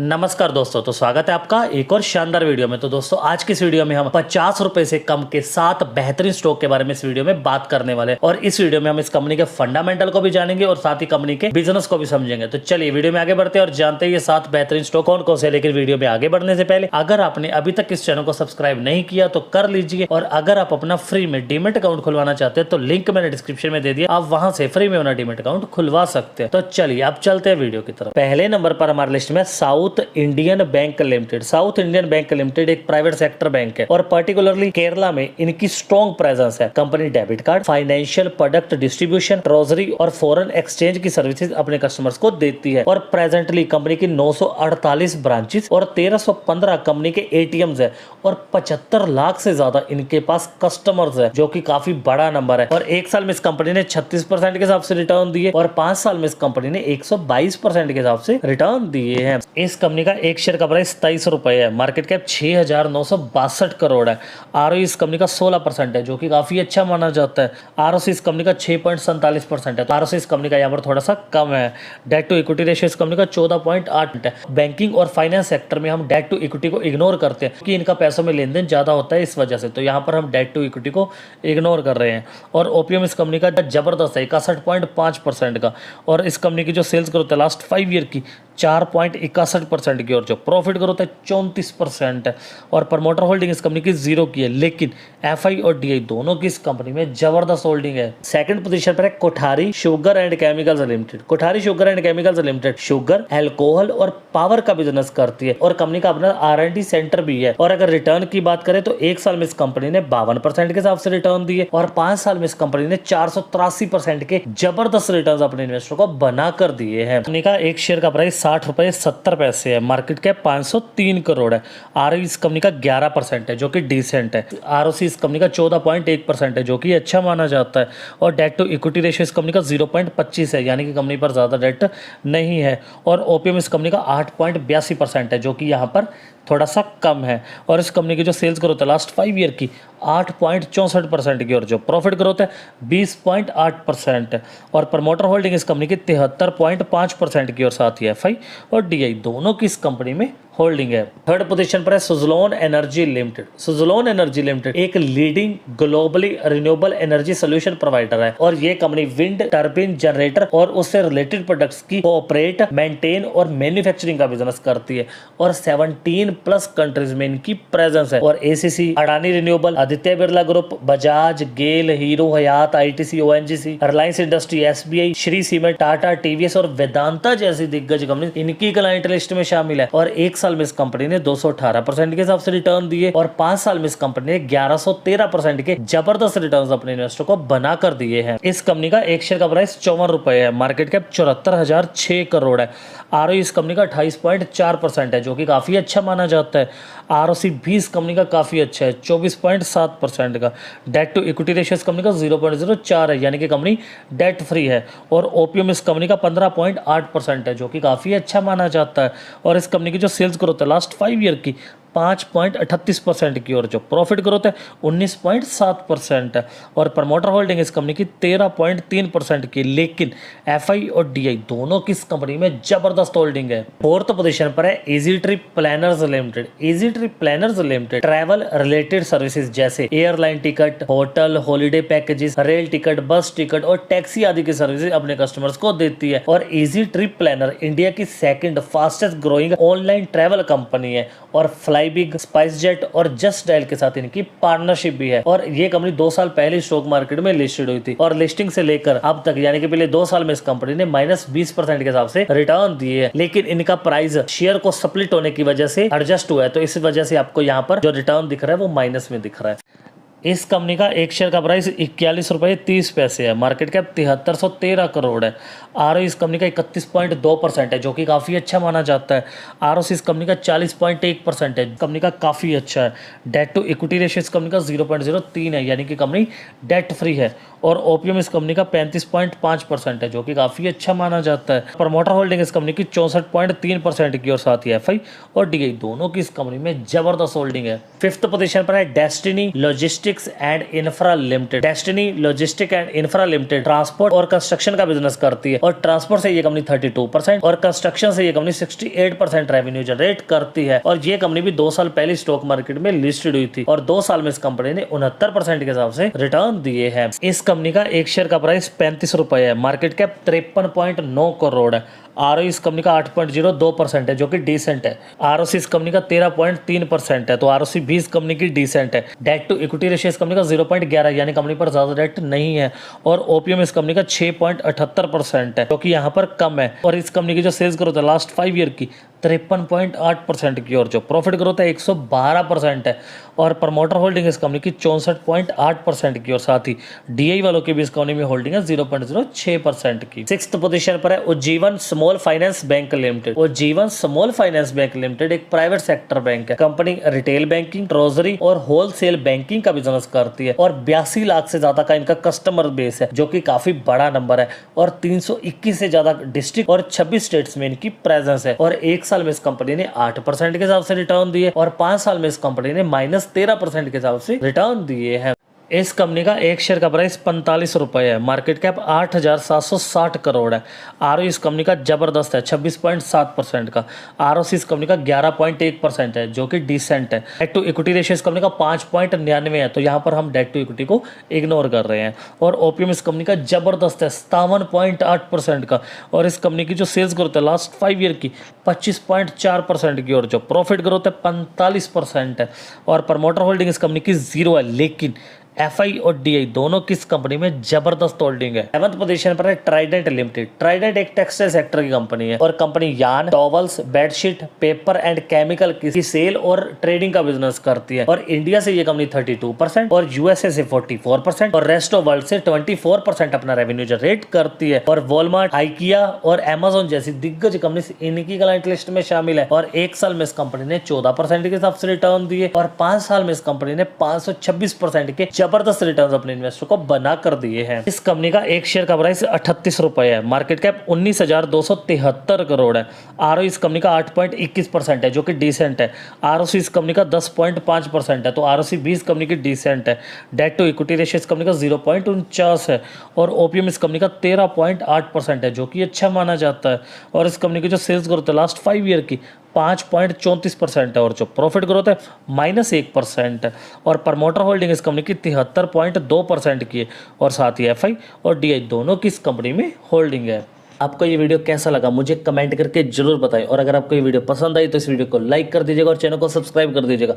नमस्कार दोस्तों, तो स्वागत है आपका एक और शानदार वीडियो में। तो दोस्तों आज की इस वीडियो में हम 50 रुपए से कम के 7 बेहतरीन स्टॉक के बारे में इस वीडियो में बात करने वाले हैं। और इस वीडियो में हम इस कंपनी के फंडामेंटल को भी जानेंगे और साथ ही कंपनी के बिजनेस को भी समझेंगे। तो चलिए वीडियो में आगे बढ़ते हैं और जानते हैं ये 7 बेहतरीन स्टॉक कौन कौन से। लेकिन वीडियो में आगे बढ़ने से पहले अगर आपने अभी तक इस चैनल को सब्सक्राइब नहीं किया तो कर लीजिए। और अगर आप अपना फ्री में डीमेट अकाउंट खुलवाना चाहते हैं तो लिंक मैंने डिस्क्रिप्शन में दे दिया, आप वहां से फ्री में अपना डीमेट अकाउंट खुलवा सकते हैं। तो चलिए अब चलते हैं वीडियो की तरफ। पहले नंबर पर हमारे लिस्ट में south Indian bank limited. South Indian bank limited एक प्राइवेट सेक्टर बैंक है और पर्टिकुलरली केरला में इनकी स्ट्रॉन्ग प्रेजेंस है। Company debit card, financial product distribution, treasury और फॉरेन एक्सचेंज की सर्विसेज अपने कस्टमर्स को देती है। और प्रेजेंटली कंपनी की 948 ब्रांचेस और 1315 कंपनी के एटीएम्स है और 75 लाख से ज्यादा इनके पास कस्टमर्स है, जो कि काफी बड़ा नंबर है। और एक साल में इस कंपनी ने 36% के हिसाब से रिटर्न दिए और 5 साल में इस कंपनी ने 122% के हिसाब से रिटर्न दिए हैं। इस कंपनी का एक शेयर का प्राइस 23 रुपए है। मार्केट कैप 6,962 करोड़ है। आरओई इस कंपनी का 16% है, जो कि काफी अच्छा माना जाता है। आरओसी इस कंपनी का 6.47% है। तो आरओसी इस कंपनी का यहाँ पर थोड़ा सा कम है। डेट टू इक्विटी रेशियो इस कंपनी का 14.8 है। बैंकिंग और फाइनेंस सेक्टर में हम डेट टू इक्विटी को इग्नोर करते हैं क्योंकि इनका पैसों में लेन देन ज्यादा होता है, इस वजह से। तो यहाँ पर हम डेट टू इक्विटी को इग्नोर कर रहे हैं। और ओपीएम इस कंपनी का जबरदस्त है, 61.5% का। और इस कंपनी की जो सेल्स ग्रोथ है लास्ट 5 ईयर की 4.61% की, और जो प्रॉफिट ग्रोथ है 34% है। और प्रमोटर होल्डिंग इस कंपनी की 0 की है, लेकिन एफआई और डीआई दोनों की इस कंपनी में जबरदस्त होल्डिंग है। सेकंड पोजीशन पर है Kothari sugar and chemicals limited. Kothari sugar and chemicals limited sugar, alcohol और पावर का बिजनेस करती है और कंपनी का अपना R&D सेंटर भी है। और अगर रिटर्न की बात करें तो एक साल में इस कंपनी ने 52% के हिसाब से रिटर्न दिए और 5 साल में इस कंपनी ने 483% के जबरदस्त रिटर्न अपने इन्वेस्टर को बना कर दिए हैं। कंपनी का एक शेयर का प्राइस 60 रुपए 70 पैसे है। मार्केट कैप 503 करोड़ है। आरओई इस कंपनी का 11% है, जो कि डिसेंट है। आरओसी इस कंपनी का 14.1% है, जो कि अच्छा माना जाता है। और डेट टू इक्विटी रेशियो इस कंपनी का 0.25 है, यानी कि कंपनी पर ज्यादा डेट नहीं है। और ओपीएम इस कंपनी का 8.82% है, जो कि यहाँ पर थोड़ा सा कम है। और इस कंपनी की जो सेल्स ग्रोथ है लास्ट 5 ईयर की 8.64% की, और जो प्रॉफिट ग्रोथ है 20.8% है। और प्रमोटर होल्डिंग इस कंपनी की 73.5% की, और साथ ही एफआई और डीआई दोनों की इस कंपनी में होल्डिंग है। थर्ड पोजीशन पर है Suzlon Energy Limited. Suzlon Energy Limited एक leading globally renewable energy solution provider है और ये कंपनी विंड टर्बाइन जनरेटर और उससे रिलेटेड प्रोडक्ट्स की ऑपरेट, मेंटेन और मैन्युफैक्चरिंग का बिजनेस करती है। और 17+ कंट्रीज में इनकी प्रेजेंस है। और ACC, Adani Renewable, Aditya Birla Group, Bajaj, GAIL, Hero, Hyatt, ITC, ONGC, Reliance Industry, SBI, Shri Cement, Tata, TVS और वेदांता जैसी दिग्गज कंपनी इनकी क्लाइंट लिस्ट में शामिल है। और एक साल में इस कंपनी ने 218% के हिसाब से रिटर्न दिए और 5 साल में इस कंपनी ने 1113% के जबरदस्त रिटर्न्स अपने इन्वेस्टर को बना कर दिए हैं। इस कंपनी का एक शेयर का प्राइस 54 रुपए है। मार्केट कैप 74,006 करोड़ है। आरओई इस कंपनी का 28.4% है, जो कि काफी अच्छा माना जाता है। आरओसी भी इस कंपनी का काफी अच्छा है, 24.7% का। डेट टू इक्विटी रेशियो इस कंपनी का 0.04 है, यानी कि कंपनी डेट फ्री है। और ओपीएम इस कंपनी का 15.8% है, जो कि काफी अच्छा माना जाता है। और इस कंपनी की जो सेल्स ग्रोथ है लास्ट 5 ईयर की 5.38% की, और जो प्रॉफिट ग्रोथ है 19.7% है। और प्रमोटर होल्डिंग इस कंपनी की 13.3% की, लेकिन एफआई और डीआई दोनों की इस कंपनी में जबरदस्त होल्डिंग है। फोर्थ पोजीशन पर है Easy Trip Planners Limited. Easy Trip Planners Limited travel related services जैसे airline ticket, hotel, holiday packages, rail ticket, bus ticket और टैक्सी आदि की सर्विसेज अपने कस्टमर्स को देती है। और इजी ट्रिप प्लानर इंडिया की second fastest growing online travel company है। और फ्लाईबिग, स्पाइसजेट और जस्ट डायल के साथ इनकी पार्टनरशिप भी है। और ये कंपनी 2 साल पहले स्टॉक मार्केट में लिस्टेड हुई थी और लिस्टिंग से लेकर अब तक यानी कि पहले 2 साल में इस कंपनी ने -20% के हिसाब से रिटर्न दिए हैं। लेकिन इनका प्राइस शेयर को स्प्लिट होने की वजह से एडजस्ट हुआ है, तो इस वजह से आपको यहाँ पर जो रिटर्न दिख रहा है वो माइनस में दिख रहा है। इस कंपनी का एक शेयर का प्राइस 41 रुपए 30 पैसे है। मार्केट कैप 7313 करोड़ है। आरओई इस कंपनी का 31.2% है, जो कि काफ़ी अच्छा माना जाता है। आरओसी इस कंपनी का 40.1% है, कंपनी का काफ़ी अच्छा है। डेट टू इक्विटी रेशियो इस कंपनी का 0.03 है, यानी कि कंपनी डेट फ्री है। और ओपीएम इस कंपनी का 35.5% है, जो कि काफ़ी अच्छा माना जाता है। प्रमोटर होल्डिंग इस कंपनी की 64.3% की, और साथ ही एफआई और डीआई दोनों की इस कंपनी में जबरदस्त होल्डिंग है। फिफ्थ पोजीशन पर है destiny logistics logistics and infra limited, destiny logistic and infra limited transport और कंस्ट्रक्शन का बिजनेस करती है और ट्रांसपोर्ट से ये कंपनी 32% और कंस्ट्रक्शन से ये कंपनी 68% रेवेन्यू जनरेट करती है। और ये कंपनी भी 2 साल पहले स्टॉक मार्केट में लिस्टेड हुई थी और 2 साल में इस कंपनी ने 69% के हिसाब से रिटर्न दिए हैं। इस कंपनी का एक शेयर का प्राइस 35 रुपए है, मार्केट कैप 53.9 करोड़ है। आरओ इस कंपनी का 8.02% है जो कि डिसेंट है। आरओसी इस कंपनी का 13.3% है, तो आरओसी भी इस कंपनी की डिसेंट है। डेट टू इक्विटी रेशियो इस कंपनी का 0.11 यानी कंपनी पर ज्यादा डेट नहीं है। और ओपीएम इस कंपनी का 6.78% है जो कि यहाँ पर कम है। और इस कंपनी की जो सेल्स ग्रोथ है लास्ट 5 ईयर की 53.8% की और जो प्रॉफिट ग्रोथ है 112% है। और प्रमोटर होल्डिंग इस कंपनी की 64.8% की और साथ ही डीआई वालों की भी इस कंपनी में होल्डिंग है 0.06% की। 6th पोजीशन पर है Ujjivan small finance bank limited. Ujjivan small finance bank limited एक प्राइवेट सेक्टर बैंक है। कंपनी रिटेल बैंकिंग, ट्रेजरी और होलसेल बैंकिंग का बिजनेस करती है और 82 लाख से ज्यादा का इनका कस्टमर बेस है जो कि काफी बड़ा नंबर है। और 321 से ज्यादा डिस्ट्रिक्ट और 26 स्टेट्स में इनकी प्रेजेंस है। और 1 साल में इस कंपनी ने 8% के हिसाब से रिटर्न दिए और 5 साल में इस कंपनी ने -13% के हिसाब से रिटर्न दिए हैं। इस कंपनी का एक शेयर का प्राइस 45 रुपए है, मार्केट कैप 8,760 करोड़ है। आरओ इस कंपनी का जबरदस्त है 26.7% का। आरओसी इस कंपनी का 11.1% है जो कि डिसेंट है। डेट टू इक्विटी रेशियो इस कंपनी का 5.99 है, तो यहाँ पर हम डेट टू इक्विटी को इग्नोर कर रहे हैं। और ओपीएम इस कंपनी का जबरदस्त है 57.8% का। और इस कंपनी की जो सेल्स ग्रोथ है लास्ट 5 ईयर की 25.4% की और जो प्रॉफिट ग्रोथ है 45% है। और प्रमोटर होल्डिंग इस कंपनी की 0 है, लेकिन एफआई और डीआई दोनों किस कंपनी में जबरदस्त होल्डिंग है। 7th पोजीशन पर है ट्राइडेंट लिमिटेड। ट्राइडेंट एक टेक्सटाइल सेक्टर की कंपनी है और company yarn, towels, bedsheet, paper and chemical की सेल और ट्रेडिंग का बिजनेस करती है। और इंडिया से ये कंपनी 32% और यूएसए से 44% और रेस्ट ऑफ वर्ल्ड से 24% अपना रेवेन्यू जनरेट करती है। और वॉलमार्ट, आइकिया और अमेजोन जैसी दिग्गज कंपनी इनकी क्लाइंट लिस्ट में शामिल है। और 1 साल में इस कंपनी ने 14% के हिसाब से रिटर्न दिए और 5 साल में इस कंपनी ने 526% के जबरदस्त रिटर्न्स अपने इन्वेस्टर को बना कर दिए हैं। इस कंपनी का एक शेयर का प्राइस 38 रुपए है, मार्केट कैप 19,273 करोड़ है। आरओ इस कंपनी का 8.21% है जो कि डिसेंट है। आरओसी इस कंपनी का 10.5% है, तो आरओसी भी इस कंपनी की डिसेंट है। डेट टू इक्विटी रेशियो इस कंपनी का 0.49 है। और ओपीएम इस कंपनी का 13.8% है जो कि अच्छा माना जाता है। और इस कंपनी की जो सेल्स ग्रोथ है लास्ट 5 ईयर की 5.34% है और जो प्रॉफिट ग्रोथ है -1% है। और प्रमोटर होल्डिंग इस कंपनी की 73.2% की है और साथ ही एफआई और डीआई दोनों की इस कंपनी में होल्डिंग है। आपको ये वीडियो कैसा लगा मुझे कमेंट करके जरूर बताएं और अगर आपको ये वीडियो पसंद आई तो इस वीडियो को लाइक कर दीजिएगा और चैनल को सब्सक्राइब कर दीजिएगा।